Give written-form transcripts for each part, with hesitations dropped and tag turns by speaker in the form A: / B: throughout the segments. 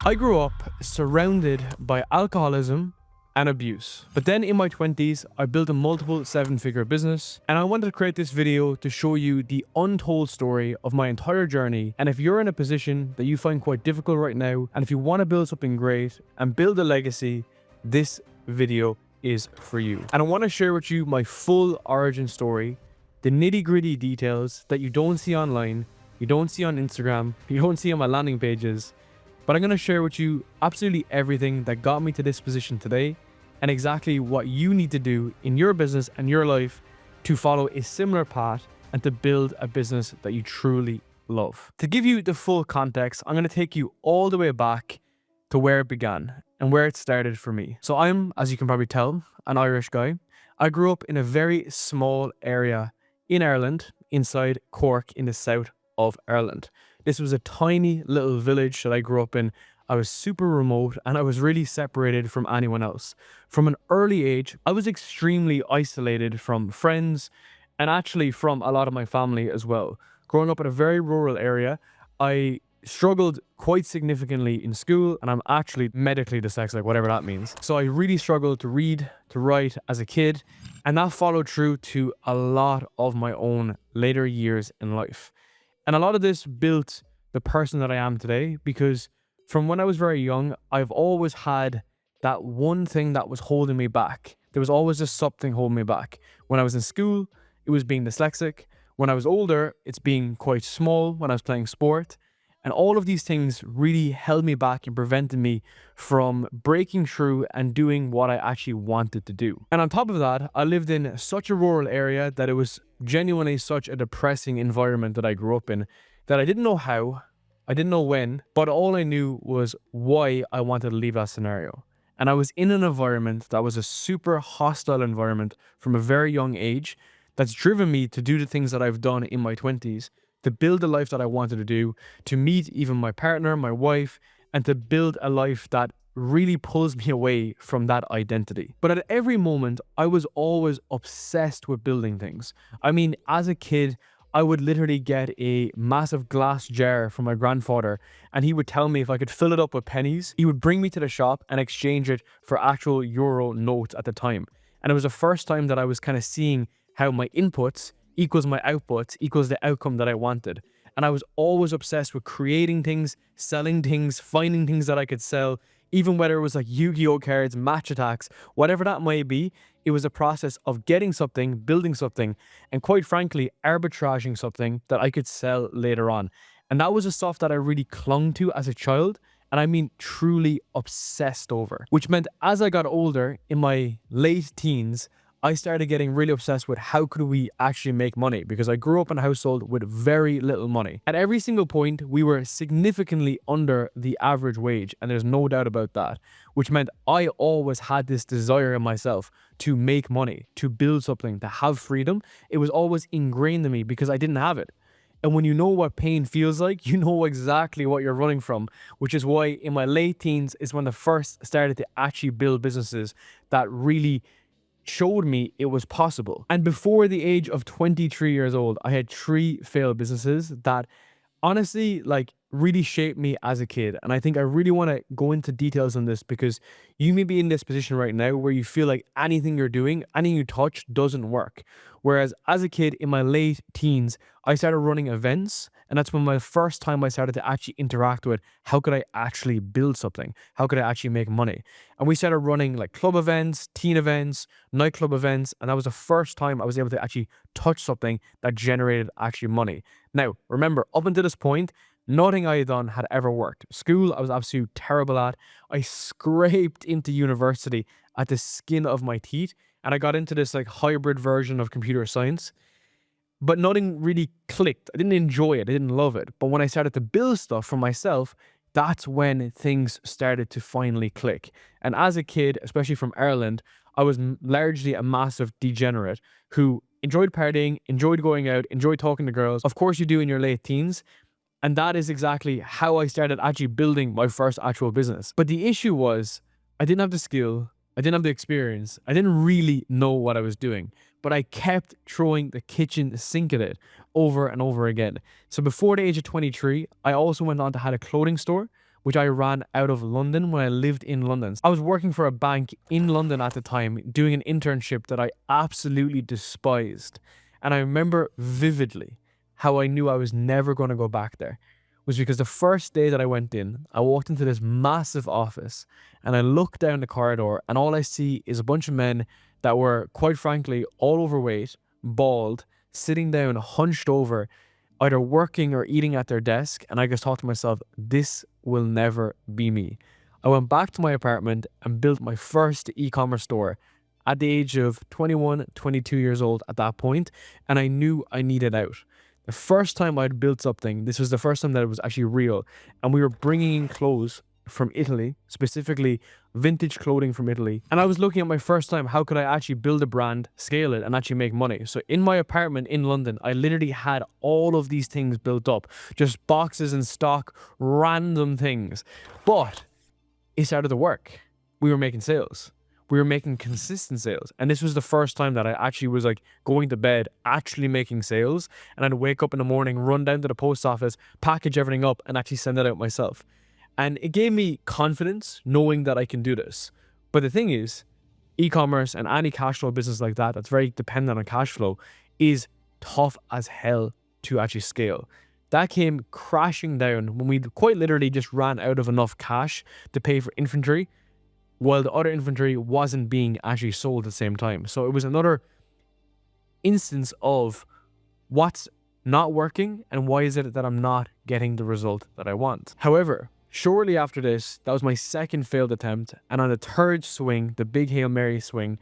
A: I grew up surrounded by alcoholism and abuse. But then in my 20s, I built a multiple seven-figure business, and I wanted to create this video to show you the untold story of my entire journey. And if you're in a position that you find quite difficult right now, and if you want to build something great and build a legacy, this video is for you. And I want to share with you my full origin story, the nitty-gritty details that you don't see online, you don't see on Instagram, you don't see on my landing pages. But I'm going to share with you absolutely everything that got me to this position today, and exactly what you need to do in your business and your life to follow a similar path and to build a business that you truly love. To give you the full context, I'm going to take you all the way back to where it began and where it started for me. So I'm, as you can probably tell, an Irish guy. I grew up in a very small area in Ireland, inside Cork in the south of Ireland. This was a tiny little village that I grew up in. I was super remote and I was really separated from anyone else. From an early age, I was extremely isolated from friends and actually from a lot of my family as well. Growing up in a very rural area, I struggled quite significantly in school, and I'm actually medically dyslexic, whatever that means. So I really struggled to read, to write as a kid, and that followed through to a lot of my own later years in life. And a lot of this built the person that I am today, because from when I was very young, I've always had that one thing that was holding me back. There was always just something holding me back. When I was in school, it was being dyslexic. When I was older, it's being quite small when I was playing sport. And all of these things really held me back and prevented me from breaking through and doing what I actually wanted to do. And on top of that, I lived in such a rural area that it was genuinely such a depressing environment that I grew up in, that I didn't know how, I didn't know when, but all I knew was why I wanted to leave that scenario. And I was in an environment that was a super hostile environment from a very young age that's driven me to do the things that I've done in my 20s, to build the life that I wanted to do, to meet even my partner, my wife, and to build a life that really pulls me away from that identity. But at every moment, I was always obsessed with building things. I mean, as a kid, I would literally get a massive glass jar from my grandfather, and he would tell me if I could fill it up with pennies, he would bring me to the shop and exchange it for actual euro notes at the time. And it was the first time that I was kind of seeing how my inputs equals my outputs equals the outcome that I wanted. And I was always obsessed with creating things, selling things, finding things that I could sell, even whether it was like Yu-Gi-Oh cards, match attacks, whatever that might be. It was a process of getting something, building something, and quite frankly, arbitraging something that I could sell later on. And that was the stuff that I really clung to as a child. And I mean truly obsessed over, which meant as I got older, in my late teens, I started getting really obsessed with how could we actually make money, because I grew up in a household with very little money. At every single point, we were significantly under the average wage, and there's no doubt about that, which meant I always had this desire in myself to make money, to build something, to have freedom. It was always ingrained in me because I didn't have it. And when you know what pain feels like, you know exactly what you're running from, which is why in my late teens is when I first started to actually build businesses that really showed me it was possible. And before the age of 23 years old, I had 3 failed businesses that honestly really shaped me as a kid. And I think I really want to go into details on this, because you may be in this position right now where you feel like anything you're doing, anything you touch doesn't work. Whereas as a kid in my late teens, I started running events, and that's when my first time I started to actually interact with how could I actually build something? How could I actually make money? And we started running like club events, teen events, nightclub events, and that was the first time I was able to actually touch something that generated actually money. Now, remember, up until this point, nothing I had done had ever worked. School, I was absolutely terrible at. I scraped into university at the skin of my teeth, and I got into this like hybrid version of computer science. But nothing really clicked. I didn't enjoy it. I didn't love it. But when I started to build stuff for myself, that's when things started to finally click. And as a kid, especially from Ireland, I was largely a massive degenerate who enjoyed partying, enjoyed going out, enjoyed talking to girls. Of course you do in your late teens. And that is exactly how I started actually building my first actual business. But the issue was I didn't have the skill. I didn't have the experience. I didn't really know what I was doing, but I kept throwing the kitchen sink at it over and over again. So before the age of 23, I also went on to have a clothing store. which I ran out of London when I lived in London. I was working for a bank in London at the time, doing an internship that I absolutely despised. And I remember vividly how I knew I was never going to go back there was because the first day that I went in, I walked into this massive office and I looked down the corridor and all I see is a bunch of men that were, quite frankly, all overweight, bald, sitting down, hunched over, either working or eating at their desk. And I just thought to myself, this will never be me. I went back to my apartment and built my first e-commerce store at the age of 21, 22 years old at that point, and I knew I needed out. The first time I'd built something, this was the first time that it was actually real, and we were bringing in clothes from Italy, specifically vintage clothing from Italy. And I was looking at my first time, how could I actually build a brand, scale it, and actually make money? So in my apartment in London, I literally had all of these things built up, just boxes in stock, random things. But it started to work. We were making sales. We were making consistent sales. And this was the first time that I actually was like going to bed, actually making sales. And I'd wake up in the morning, run down to the post office, package everything up, and actually send it out myself. And it gave me confidence knowing that I can do this. But the thing is, e-commerce and any cash flow business like that, that's very dependent on cash flow, is tough as hell to actually scale. That came crashing down when we quite literally just ran out of enough cash to pay for inventory, while the other inventory wasn't being actually sold at the same time. So it was another instance of what's not working and why is it that I'm not getting the result that I want. However, shortly after this, that was my second failed attempt, and on the third swing, the big Hail Mary swing,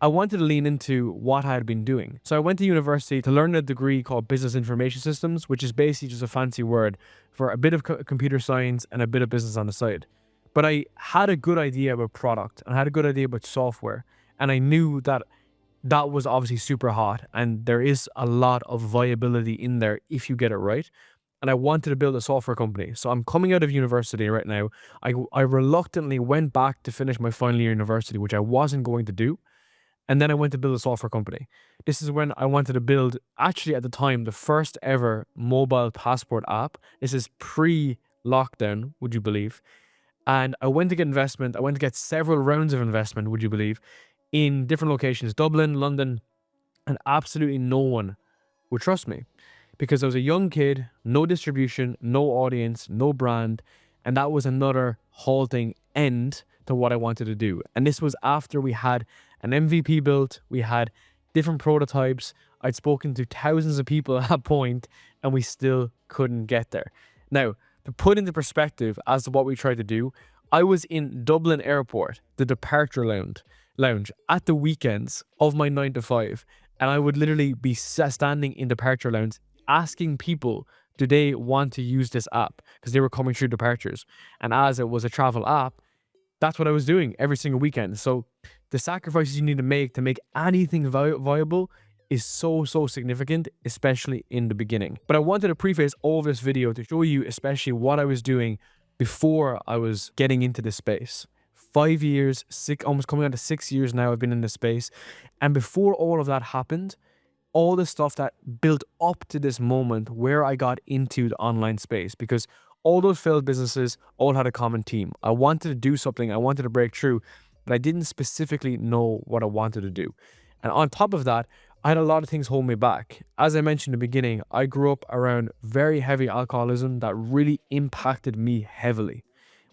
A: I wanted to lean into what I had been doing. So I went to university to learn a degree called Business Information Systems, which is basically just a fancy word for a bit of computer science and a bit of business on the side. But I had a good idea about product and I had a good idea about software. And I knew that that was obviously super hot and there is a lot of viability in there if you get it right. And I wanted to build a software company. So I'm coming out of university right now. I reluctantly went back to finish my final year university, which I wasn't going to do. And then I went to build a software company. This is when I wanted to build, actually at the time, the first ever mobile passport app. This is pre-lockdown, would you believe? And I went to get investment. I went to get several rounds of investment, would you believe, in different locations, Dublin, London, and absolutely no one would trust me because I was a young kid, no distribution, no audience, no brand. And that was another halting end to what I wanted to do. And this was after we had an MVP built, we had different prototypes. I'd spoken to thousands of people at that point, and we still couldn't get there. Now, to put into perspective as to what we tried to do, I was in Dublin Airport, the departure lounge at the weekends of my 9 to 5. And I would literally be standing in departure lounge asking people, do they want to use this app? Because they were coming through departures. And as it was a travel app, that's what I was doing every single weekend. So the sacrifices you need to make anything viable is so significant, especially in the beginning. But I wanted to preface all this video to show you especially what I was doing before I was getting into this space. 5 years, almost coming on to 6 years now I've been in this space. And before all of that happened, all the stuff that built up to this moment where I got into the online space, because all those failed businesses all had a common theme. I wanted to do something, I wanted to break through, but I didn't specifically know what I wanted to do. And on top of that, I had a lot of things hold me back. As I mentioned in the beginning, I grew up around very heavy alcoholism that really impacted me heavily.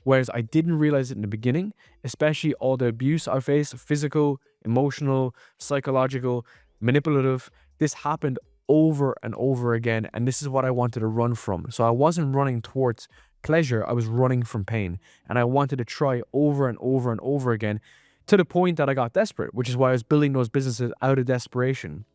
A: Whereas I didn't realize it in the beginning, especially all the abuse I faced, physical, emotional, psychological, manipulative. This happened over and over again, and this is what I wanted to run from. So I wasn't running towards pleasure, I was running from pain. And I wanted to try over and over and over again, to the point that I got desperate, which is why I was building those businesses out of desperation.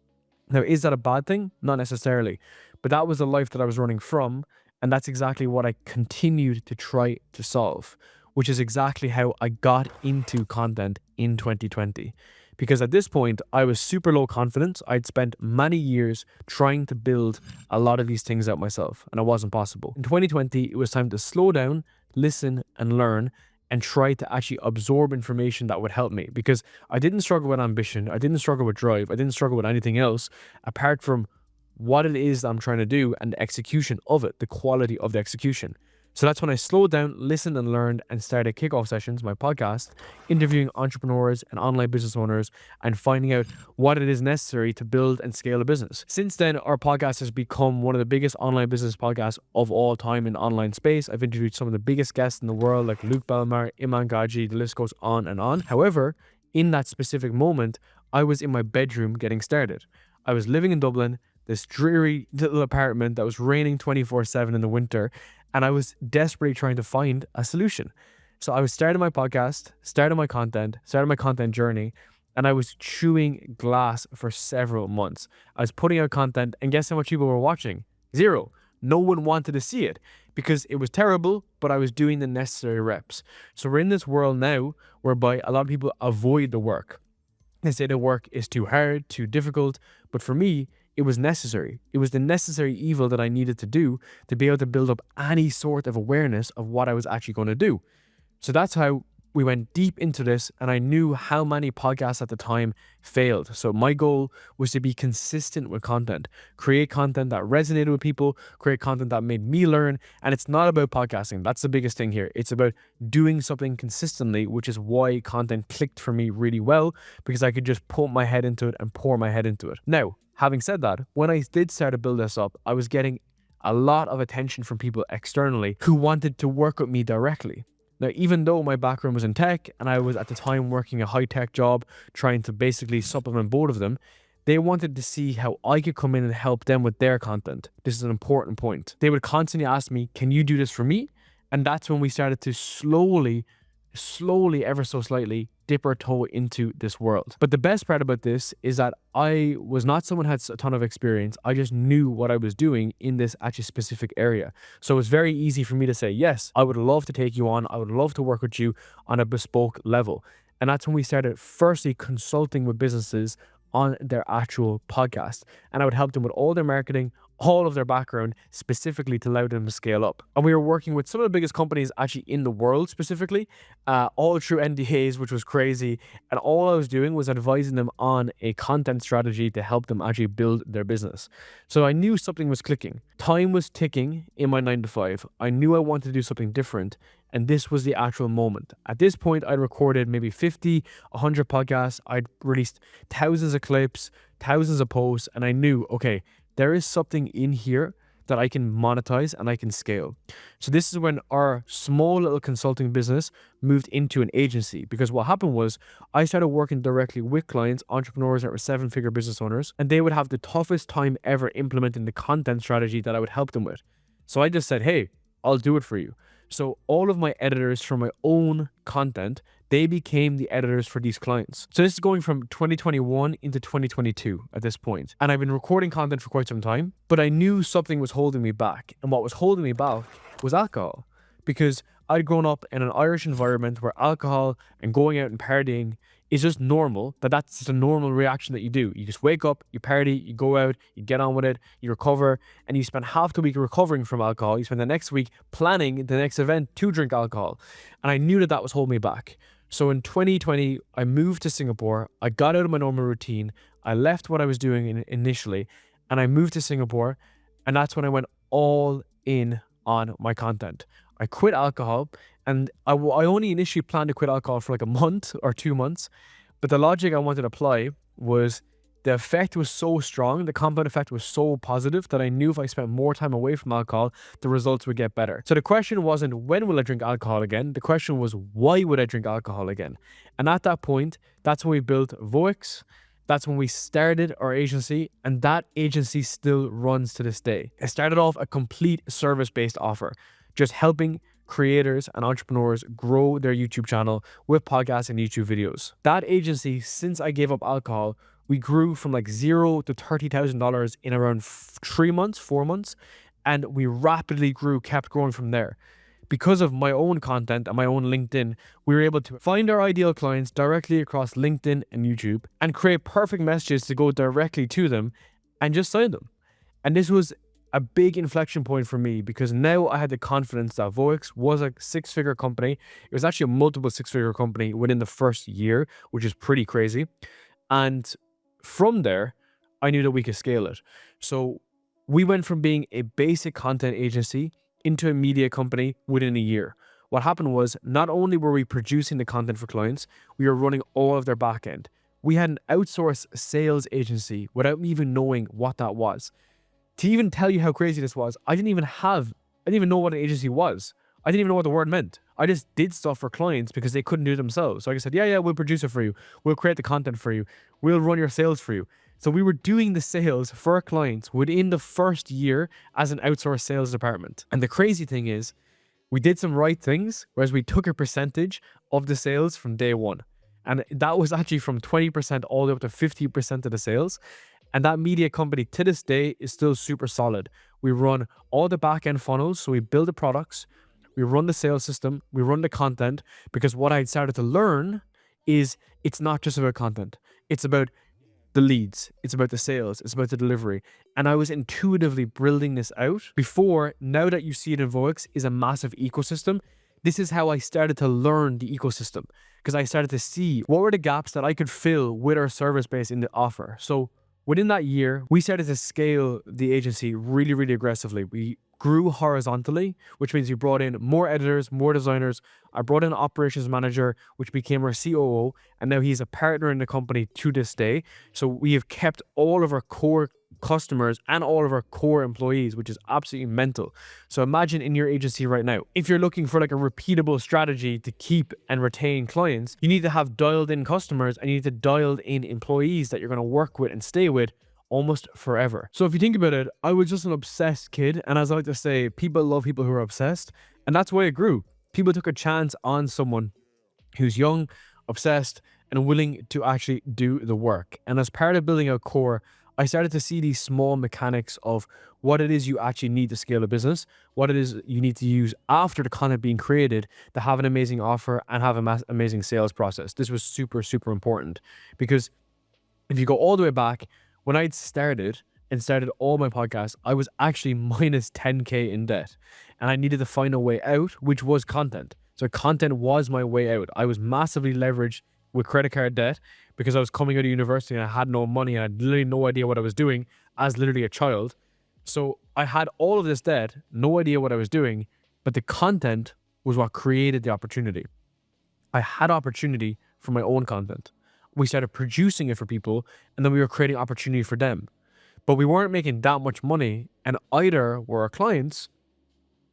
A: Now, is that a bad thing? Not necessarily. But that was the life that I was running from, and that's exactly what I continued to try to solve, which is exactly how I got into content in 2020. Because at this point, I was super low confidence. I'd spent many years trying to build a lot of these things out myself, and it wasn't possible. In 2020, it was time to slow down, listen, and learn, and try to actually absorb information that would help me, because I didn't struggle with ambition. I didn't struggle with drive. I didn't struggle with anything else apart from what it is that I'm trying to do and the execution of it, the quality of the execution. So that's when I slowed down, listened and learned, and started Kickoff Sessions, my podcast, interviewing entrepreneurs and online business owners and finding out what it is necessary to build and scale a business. Since then, our podcast has become one of the biggest online business podcasts of all time in online space. I've interviewed some of the biggest guests in the world like Luke Belmar, Iman Gaji, the list goes on and on. However, in that specific moment, I was in my bedroom getting started. I was living in Dublin, this dreary little apartment that was raining 24/7 in the winter, and I was desperately trying to find a solution. So I was starting my podcast, starting my content journey, and I was chewing glass for several months. I was putting out content, and guess how much people were watching? Zero. No one wanted to see it because it was terrible, but I was doing the necessary reps. So we're in this world now whereby a lot of people avoid the work. They say the work is too hard, too difficult, but for me, it was necessary. It was the necessary evil that I needed to do to be able to build up any sort of awareness of what I was actually going to do. So that's how we went deep into this, and I knew how many podcasts at the time failed. So my goal was to be consistent with content, create content that resonated with people, create content that made me learn. And it's not about podcasting. That's the biggest thing here. It's about doing something consistently, which is why content clicked for me really well, because I could just put my head into it and pour my head into it. Now, having said that, when I did start to build this up, I was getting a lot of attention from people externally who wanted to work with me directly. Now, even though my background was in tech and I was at the time working a high-tech job trying to basically supplement both of them, they wanted to see how I could come in and help them with their content. This is an important point. They would constantly ask me, can you do this for me? And that's when we started to slowly, ever so slightly, dip our toe into this world. But the best part about this is that I was not someone who had a ton of experience. I just knew what I was doing in this actually specific area. So it was very easy for me to say, yes, I would love to take you on. I would love to work with you on a bespoke level. And that's when we started firstly consulting with businesses on their actual podcast. And I would help them with all their marketing, all of their background, specifically to allow them to scale up. And we were working with some of the biggest companies actually in the world specifically, all through NDAs, which was crazy. And all I was doing was advising them on a content strategy to help them actually build their business. So I knew something was clicking. Time was ticking in my 9 to 5. I knew I wanted to do something different. And this was the actual moment. At this point, I'd recorded maybe 50, 100 podcasts. I'd released thousands of clips, thousands of posts, and I knew, okay, there is something in here that I can monetize and I can scale. So this is when our small little consulting business moved into an agency, because what happened was I started working directly with clients, entrepreneurs that were 7-figure business owners, and they would have the toughest time ever implementing the content strategy that I would help them with. So I just said, hey, I'll do it for you. So all of my editors for my own content, they became the editors for these clients. So this is going from 2021 into 2022 at this point. And I've been recording content for quite some time, but I knew something was holding me back. And what was holding me back was alcohol, because I'd grown up in an Irish environment where alcohol and going out and partying is just normal, that's just a normal reaction that you do. You just wake up, you party, you go out, you get on with it, you recover, and you spend half the week recovering from alcohol. You spend the next week planning the next event to drink alcohol. And I knew that was holding me back. So in 2020, I moved to Singapore. I got out of my normal routine. I left what I was doing initially, and I moved to Singapore. And that's when I went all in on my content. I quit alcohol, and I only initially planned to quit alcohol for like a month or 2 months. But the logic I wanted to apply was the effect was so strong, the compound effect was so positive that I knew if I spent more time away from alcohol, the results would get better. So the question wasn't when will I drink alcohol again? The question was why would I drink alcohol again? And at that point, that's when we built Voix. That's when we started our agency, and that agency still runs to this day. It started off a complete service-based offer, just helping creators and entrepreneurs grow their YouTube channel with podcasts and YouTube videos. That agency, since I gave up alcohol, we grew from like $0 to $30,000 in around 3 months, 4 months, and we rapidly grew, kept growing from there. Because of my own content and my own LinkedIn, we were able to find our ideal clients directly across LinkedIn and YouTube and create perfect messages to go directly to them and just sign them. And this was a big inflection point for me, because now I had the confidence that Voix was a 6-figure company. It was actually a multiple 6-figure company within the first year, which is pretty crazy. And from there, I knew that we could scale it. So we went from being a basic content agency into a media company within a year. What happened was, not only were we producing the content for clients, we were running all of their back end. We had an outsourced sales agency without me even knowing what that was. To even tell you how crazy this was, I didn't even know what an agency was. I didn't even know what the word meant. I just did stuff for clients because they couldn't do it themselves. So I said, yeah, we'll produce it for you. We'll create the content for you. We'll run your sales for you. So we were doing the sales for our clients within the first year as an outsourced sales department. And the crazy thing is, we did some right things, whereas we took a percentage of the sales from day one. And that was actually from 20% all the way up to 50% of the sales. And that media company to this day is still super solid. We run all the back end funnels. So we build the products, we run the sales system, we run the content, because what I started to learn is it's not just about content. It's about the leads, it's about the sales, it's about the delivery. And I was intuitively building this out before. Now that you see it in Voix is a massive ecosystem. This is how I started to learn the ecosystem, because I started to see what were the gaps that I could fill with our service base in the offer. So within that year, we started to scale the agency really, really aggressively. We grew horizontally, which means we brought in more editors, more designers. I brought in an operations manager, which became our COO, and now he's a partner in the company to this day. So we have kept all of our core customers and all of our core employees, which is absolutely mental. So imagine in your agency right now, if you're looking for like a repeatable strategy to keep and retain clients, you need to have dialed in customers and you need to dialed in employees that you're going to work with and stay with almost forever. So if you think about it, I was just an obsessed kid. And as I like to say, people love people who are obsessed. And that's why it grew. People took a chance on someone who's young, obsessed, and willing to actually do the work. And as part of building a core, I started to see these small mechanics of what it is you actually need to scale a business, what it is you need to use after the content being created to have an amazing offer and have an amazing sales process. This was super, super important, because if you go all the way back, when I'd started all my podcasts, I was actually minus 10K in debt, and I needed to find a way out, which was content. So content was my way out. I was massively leveraged with credit card debt because I was coming out of university and I had no money and I had literally no idea what I was doing as literally a child. So I had all of this debt, no idea what I was doing, but the content was what created the opportunity. I had opportunity for my own content. We started producing it for people, and then we were creating opportunity for them. But we weren't making that much money, and either were our clients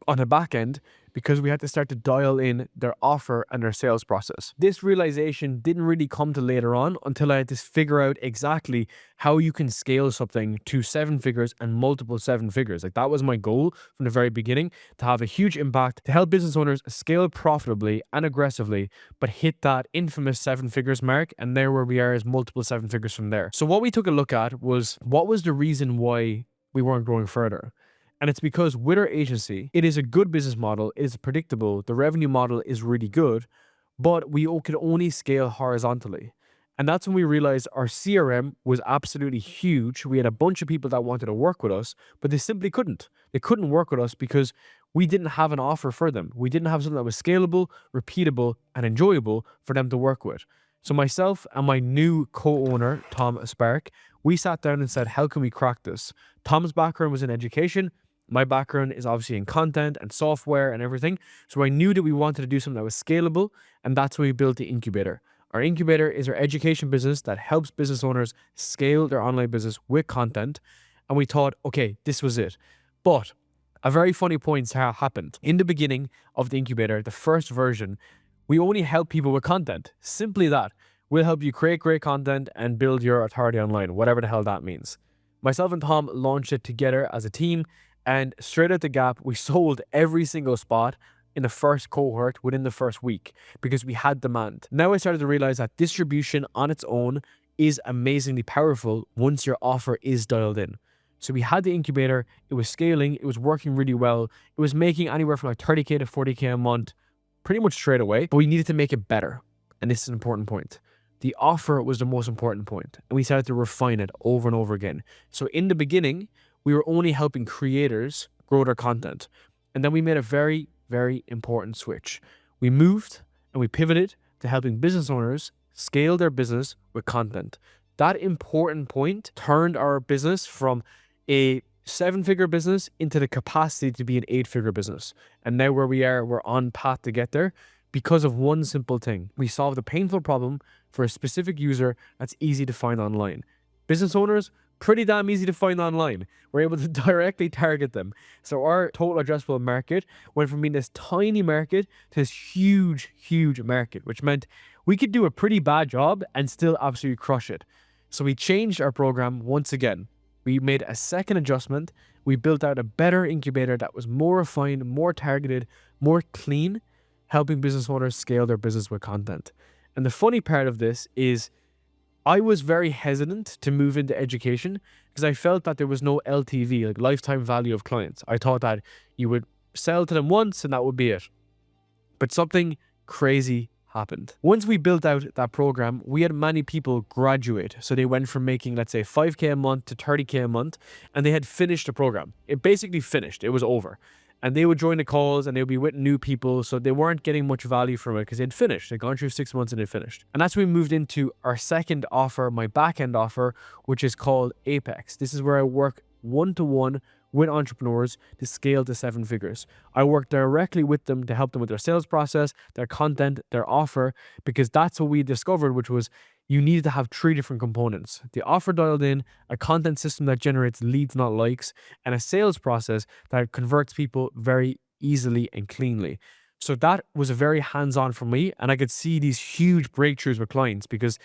A: on the back end, because we had to start to dial in their offer and their sales process. This realization didn't really come to later on until I had to figure out exactly how you can scale something to 7 figures and multiple 7 figures. Like, that was my goal from the very beginning, to have a huge impact, to help business owners scale profitably and aggressively, but hit that infamous 7 figures mark. And there where we are is multiple 7 figures from there. So what we took a look at was, what was the reason why we weren't growing further? And it's because with our agency, it is a good business model, it is predictable, the revenue model is really good, but we could only scale horizontally. And that's when we realized our CRM was absolutely huge. We had a bunch of people that wanted to work with us, but they simply couldn't. They couldn't work with us because we didn't have an offer for them. We didn't have something that was scalable, repeatable, and enjoyable for them to work with. So myself and my new co-owner, Tom Spark, we sat down and said, how can we crack this? Tom's background was in education. My background is obviously in content and software and everything. So I knew that we wanted to do something that was scalable, and that's when we built the incubator. Our incubator is our education business that helps business owners scale their online business with content. And we thought, okay, this was it. But a very funny point happened. In the beginning of the incubator, the first version, we only help people with content. Simply that. We'll help you create great content and build your authority online, whatever the hell that means. Myself and Tom launched it together as a team. And straight out the gap, we sold every single spot in the first cohort within the first week because we had demand. Now I started to realize that distribution on its own is amazingly powerful once your offer is dialed in. So we had the incubator, it was scaling, it was working really well. It was making anywhere from like 30K to 40K a month pretty much straight away, but we needed to make it better. And this is an important point. The offer was the most important point, and we started to refine it over and over again. So in the beginning, we were only helping creators grow their content. And then we made a very, very important switch. We moved and we pivoted to helping business owners scale their business with content. That important point turned our business from a 7-figure business into the capacity to be an 8-figure business. And now where we are, we're on path to get there because of one simple thing. We solved a painful problem for a specific user that's easy to find online. Business owners, pretty damn easy to find online. We're able to directly target them. So our total addressable market went from being this tiny market to this huge, huge market, which meant we could do a pretty bad job and still absolutely crush it. So we changed our program once again. We made a second adjustment. We built out a better incubator that was more refined, more targeted, more clean, helping business owners scale their business with content. And the funny part of this is I was very hesitant to move into education because I felt that there was no LTV, like lifetime value of clients. I thought that you would sell to them once and that would be it. But something crazy happened. Once we built out that program, we had many people graduate. So they went from making, let's say, 5K a month to 30K a month, and they had finished the program. It basically finished. It was over. And they would join the calls and they would be with new people. So they weren't getting much value from it because they'd finished. They'd gone through 6 months and they'd finished. And that's when we moved into our second offer, my back-end offer, which is called Apex. This is where I work one-to-one with entrepreneurs to scale to 7 figures. I work directly with them to help them with their sales process, their content, their offer, because that's what we discovered, which was you need to have 3 different components: the offer dialed in, a content system that generates leads, not likes, and a sales process that converts people very easily and cleanly. So that was a very hands-on for me, and I could see these huge breakthroughs with clients because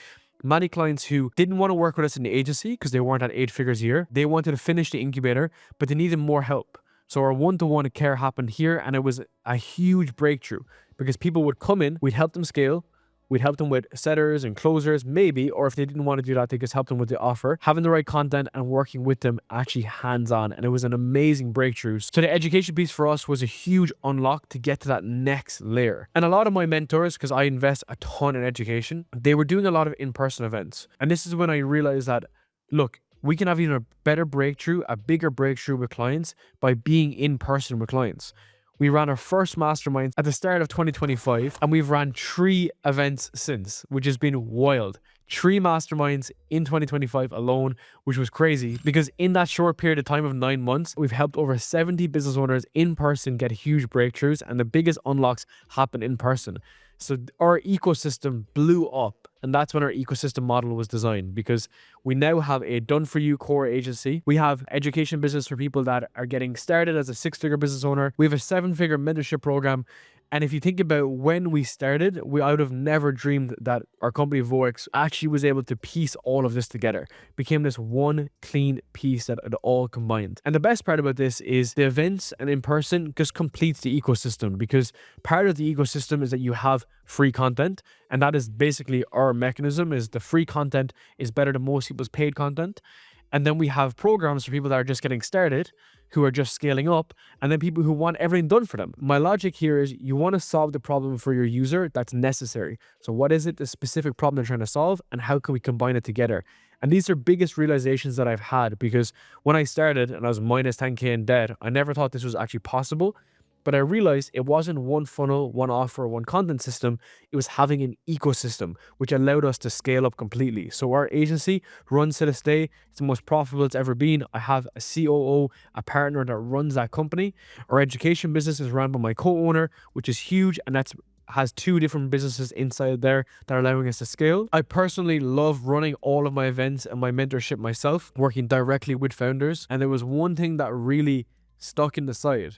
A: many clients who didn't want to work with us in the agency because they weren't at 8 figures a year, they wanted to finish the incubator, but they needed more help. So our one-to-one care happened here, and it was a huge breakthrough because people would come in, we'd help them scale, we'd help them with setters and closers, maybe, or if they didn't want to do that, they just help them with the offer, having the right content and working with them actually hands-on. And it was an amazing breakthrough. So the education piece for us was a huge unlock to get to that next layer. And a lot of my mentors, because I invest a ton in education, they were doing a lot of in-person events. And this is when I realized that, look, we can have even a better breakthrough, a bigger breakthrough with clients by being in person with clients. We ran our first mastermind at the start of 2025, and we've ran 3 events since, which has been wild. 3 masterminds in 2025 alone, which was crazy because in that short period of time of 9 months, we've helped over 70 business owners in person get huge breakthroughs, and the biggest unlocks happen in person. So our ecosystem blew up, and that's when our ecosystem model was designed, because we now have a done-for-you core agency. We have education business for people that are getting started as a 6-figure business owner. We have a 7-figure mentorship program. And if you think about when we started, I would have never dreamed that our company Voix actually was able to piece all of this together. It became this one clean piece that it all combined. And the best part about this is the events and in person just completes the ecosystem, because part of the ecosystem is that you have free content. And that is basically our mechanism, is the free content is better than most people's paid content. And then we have programs for people that are just getting started, who are just scaling up, and then people who want everything done for them. My logic here is you want to solve the problem for your user that's necessary. So what is it, the specific problem they're trying to solve, and how can we combine it together? And these are biggest realizations that I've had, because when I started and I was minus 10K in debt, I never thought this was actually possible. But I realized it wasn't one funnel, one offer, one content system. It was having an ecosystem, which allowed us to scale up completely. So our agency runs to this day. It's the most profitable it's ever been. I have a COO, a partner that runs that company. Our education business is run by my co-owner, which is huge. And has 2 different businesses inside there that are allowing us to scale. I personally love running all of my events and my mentorship myself, working directly with founders. And there was one thing that really stuck in the side.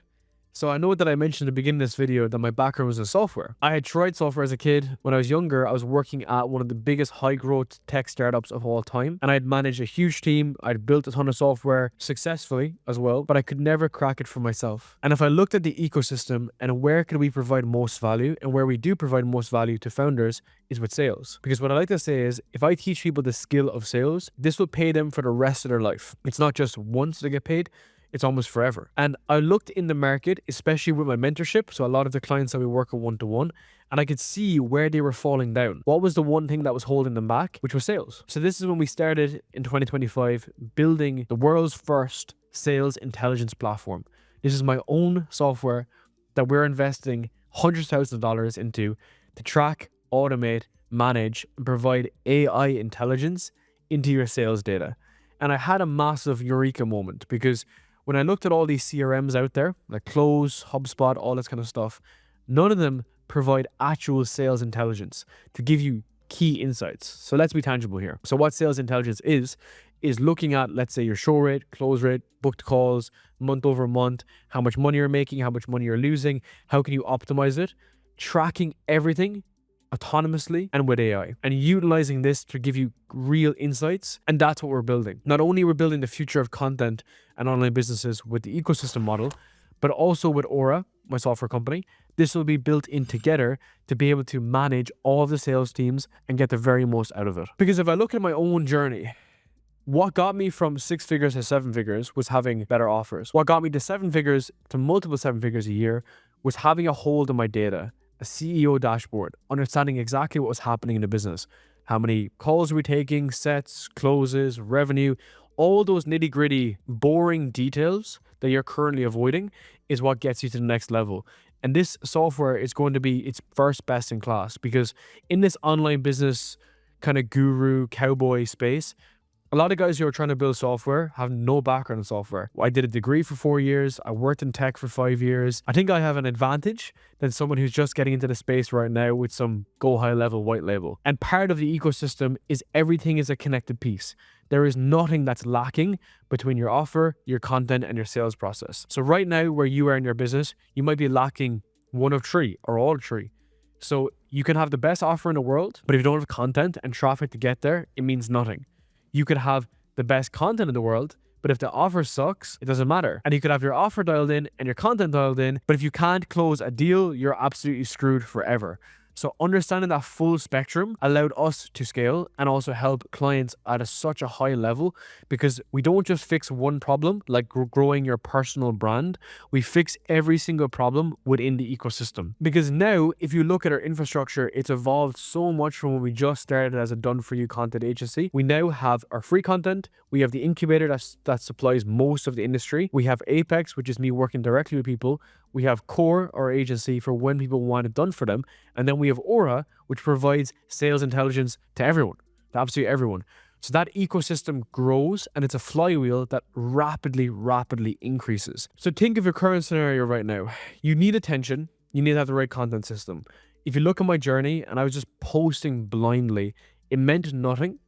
A: So I know that I mentioned at the beginning of this video that my background was in software. I had tried software as a kid. When I was younger, I was working at one of the biggest high growth tech startups of all time. And I'd managed a huge team. I'd built a ton of software successfully as well, but I could never crack it for myself. And if I looked at the ecosystem and where could we provide most value, and where we do provide most value to founders, is with sales. Because what I like to say is, if I teach people the skill of sales, this will pay them for the rest of their life. It's not just once they get paid, it's almost forever. And I looked in the market, especially with my mentorship, so a lot of the clients that we work with one-to-one, and I could see where they were falling down. What was the one thing that was holding them back? Which was sales. So this is when we started in 2025 building the world's first sales intelligence platform. This is my own software that we're investing hundreds of thousands of dollars into to track, automate, manage, and provide AI intelligence into your sales data. And I had a massive eureka moment, because when I looked at all these CRMs out there, like Close, HubSpot, all this kind of stuff, none of them provide actual sales intelligence to give you key insights. So let's be tangible here. So what sales intelligence is looking at, let's say, your show rate, close rate, booked calls, month over month, how much money you're making, how much money you're losing, how can you optimize it, tracking everything autonomously and with AI, and utilizing this to give you real insights. And that's what we're building. Not only we're building the future of content and online businesses with the ecosystem model, but also with Aura, my software company. This will be built in together to be able to manage all of the sales teams and get the very most out of it. Because if I look at my own journey, what got me from 6 figures to 7 figures was having better offers. What got me to 7 figures to multiple 7 figures a year was having a hold on my data, a CEO dashboard, understanding exactly what was happening in the business. How many calls we're taking, sets, closes, revenue, all those nitty gritty, boring details that you're currently avoiding is what gets you to the next level. And this software is going to be its first best in class, because in this online business kind of guru cowboy space, a lot of guys who are trying to build software have no background in software. I did a degree for 4 years. I worked in tech for 5 years. I think I have an advantage than someone who's just getting into the space right now with some go high level white label. And part of the ecosystem is everything is a connected piece. There is nothing that's lacking between your offer, your content, and your sales process. So right now, where you are in your business, you might be lacking one of 3 or all 3. So you can have the best offer in the world, but if you don't have content and traffic to get there, it means nothing. You could have the best content in the world, but if the offer sucks, it doesn't matter. And you could have your offer dialed in and your content dialed in, but if you can't close a deal, you're absolutely screwed forever. So understanding that full spectrum allowed us to scale and also help clients at such a high level, because we don't just fix one problem like growing your personal brand. We fix every single problem within the ecosystem. Because now, if you look at our infrastructure, it's evolved so much from when we just started as a done-for-you content agency. We now have our free content. We have the incubator that supplies most of the industry. We have Apex, which is me working directly with people. We have Core, our agency, for when people want it done for them. And then we have Aura, which provides sales intelligence to everyone, to absolutely everyone. So that ecosystem grows, and it's a flywheel that rapidly increases. So think of your current scenario right now. You need attention. You need to have the right content system. If you look at my journey and I was just posting blindly, it meant nothing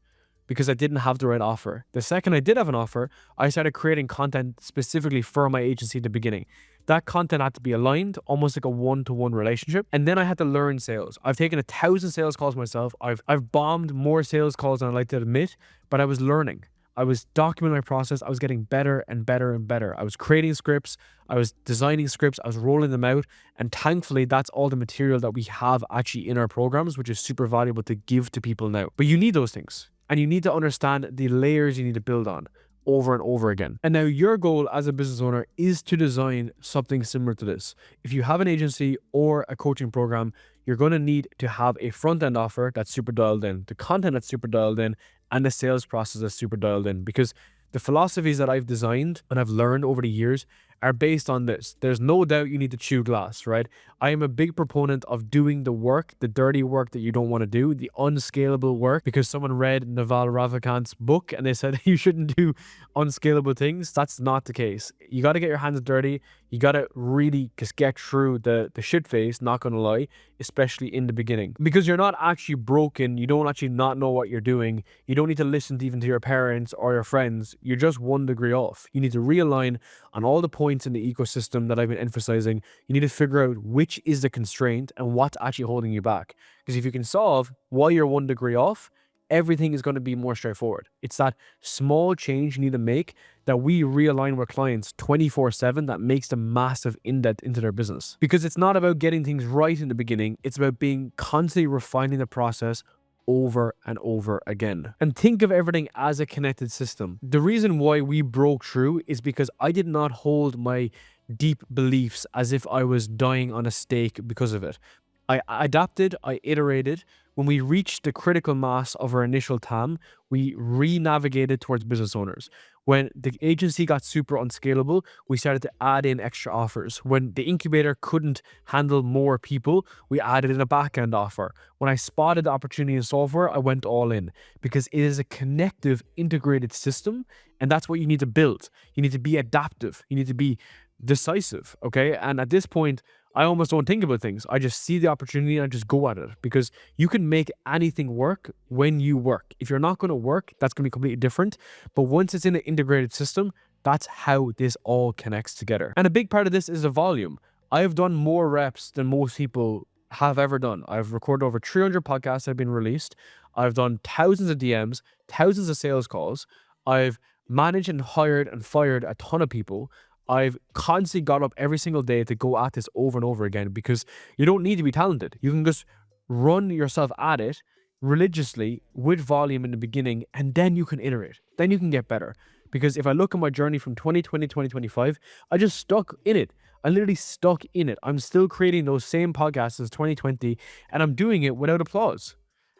A: because I didn't have the right offer. The second I did have an offer, I started creating content specifically for my agency at the beginning. That content had to be aligned, almost like a one-to-one relationship. And then I had to learn sales. I've taken 1,000 sales calls myself. I've bombed more sales calls than I like to admit, but I was learning. I was documenting my process. I was getting better and better and better. I was creating scripts. I was designing scripts. I was rolling them out. And thankfully, that's all the material that we have actually in our programs, which is super valuable to give to people now. But you need those things. And you need to understand the layers you need to build on over and over again. And now your goal as a business owner is to design something similar to this. If you have an agency or a coaching program, you're going to need to have a front-end offer that's super dialed in, the content that's super dialed in, and the sales process that's super dialed in. Because the philosophies that I've designed and I've learned over the years are based on this. There's no doubt you need to chew glass, right? I am a big proponent of doing the work, the dirty work that you don't want to do, the unscalable work, because someone read Naval Ravikant's book and they said you shouldn't do unscalable things. That's not the case. You got to get your hands dirty. You got to really just get through the shit phase, not going to lie, especially in the beginning. Because you're not actually broken. You don't actually not know what you're doing. You don't need to listen even to your parents or your friends. You're just 1 degree off. You need to realign on all the points in the ecosystem that I've been emphasizing. You need to figure out which is the constraint and what's actually holding you back. Because if you can solve why you're 1 degree off, everything is going to be more straightforward. It's that small change you need to make that we realign with clients 24/7 that makes the massive indent into their business. Because it's not about getting things right in the beginning. It's about being constantly refining the process over and over again. And think of everything as a connected system. The reason why we broke through is because I did not hold my deep beliefs as if I was dying on a stake because of it. I adapted, I iterated. When we reached the critical mass of our initial TAM, we re-navigated towards business owners. When the agency got super unscalable, we started to add in extra offers. When the incubator couldn't handle more people, we added in a backend offer. When I spotted the opportunity in software, I went all in because it is a connective, integrated system. And that's what you need to build. You need to be adaptive. You need to be decisive. Okay. And at this point, I almost don't think about things. I just see the opportunity and I just go at it because you can make anything work when you work. If you're not going to work, that's going to be completely different. But once it's in an integrated system, that's how this all connects together. And a big part of this is the volume. I have done more reps than most people have ever done. I've recorded over 300 podcasts that have been released. I've done thousands of DMs, thousands of sales calls. I've managed and hired and fired a ton of people. I've constantly got up every single day to go at this over and over again because you don't need to be talented. You can just run yourself at it religiously with volume in the beginning, and then you can iterate. Then you can get better. Because if I look at my journey from 2020 to 2025, I just stuck in it. I literally stuck in it. I'm still creating those same podcasts as 2020, and I'm doing it without applause.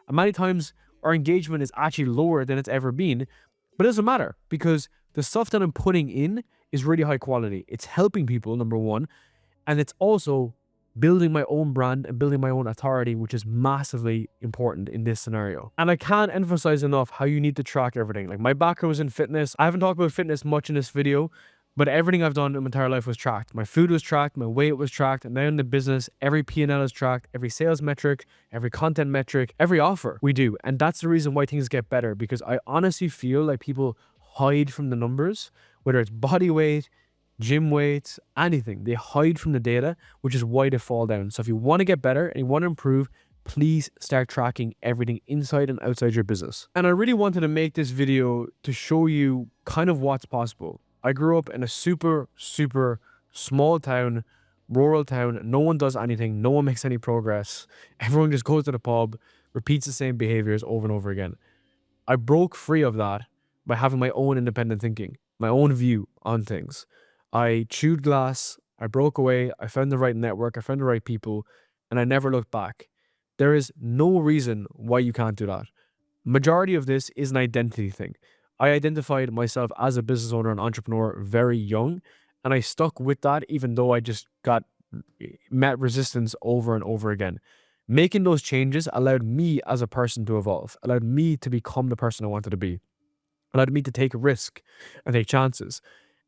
A: And many times our engagement is actually lower than it's ever been, but it doesn't matter because the stuff that I'm putting in is really high quality. It's helping people, number one, and it's also building my own brand and building my own authority, which is massively important in this scenario. And I can't emphasize enough how you need to track everything. Like my background was in fitness. I haven't talked about fitness much in this video, but everything I've done in my entire life was tracked. My food was tracked, my weight was tracked, and now in the business, every P&L is tracked, every sales metric, every content metric, every offer we do. And that's the reason why things get better, because I honestly feel like people hide from the numbers, whether it's body weight, gym weights, anything. They hide from the data, which is why they fall down. So if you want to get better and you want to improve, please start tracking everything inside and outside your business. And I really wanted to make this video to show you kind of what's possible. I grew up in a super, super small town, rural town. No one does anything. No one makes any progress. Everyone just goes to the pub, repeats the same behaviors over and over again. I broke free of that by having my own independent thinking, my own view on things. I chewed glass, I broke away, I found the right network, I found the right people, and I never looked back. There is no reason why you can't do that. Majority of this is an identity thing. I identified myself as a business owner and entrepreneur very young, and I stuck with that even though I just met resistance over and over again. Making those changes allowed me as a person to evolve, allowed me to become the person I wanted to be, allowed me to take a risk and take chances.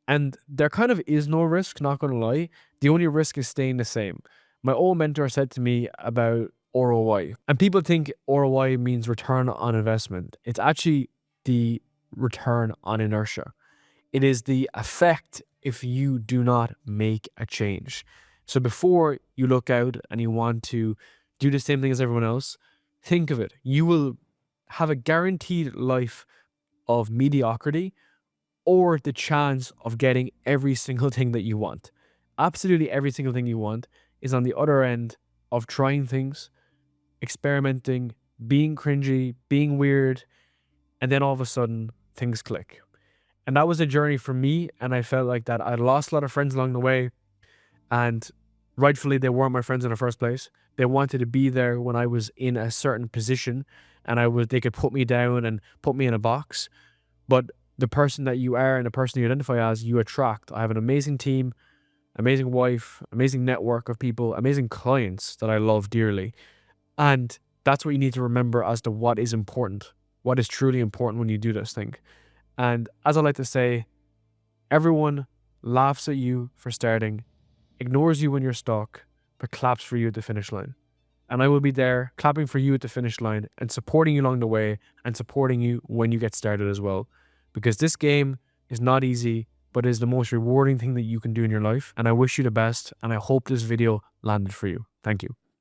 A: And there kind of is no risk, not going to lie. The only risk is staying the same. My old mentor said to me about ROI, and people think ROI means return on investment. It's actually the return on inertia. It is the effect if you do not make a change. So before you look out and you want to do the same thing as everyone else, think of it. You will have a guaranteed life of mediocrity or the chance of getting every single thing that you want. Absolutely every single thing you want is on the other end of trying things, experimenting, being cringy, being weird, and then all of a sudden things click. And that was a journey for me, and I felt like that I lost a lot of friends along the way, and rightfully they weren't my friends in the first place. They wanted to be there when I was in a certain position, and they could put me down and put me in a box. But the person that you are and the person you identify as, you attract. I have an amazing team, amazing wife, amazing network of people, amazing clients that I love dearly. And that's what you need to remember as to what is important, what is truly important when you do this thing. And as I like to say, everyone laughs at you for starting, ignores you when you're stuck, but claps for you at the finish line. And I will be there clapping for you at the finish line and supporting you along the way and supporting you when you get started as well. Because this game is not easy, but it is the most rewarding thing that you can do in your life. And I wish you the best, and I hope this video landed for you. Thank you.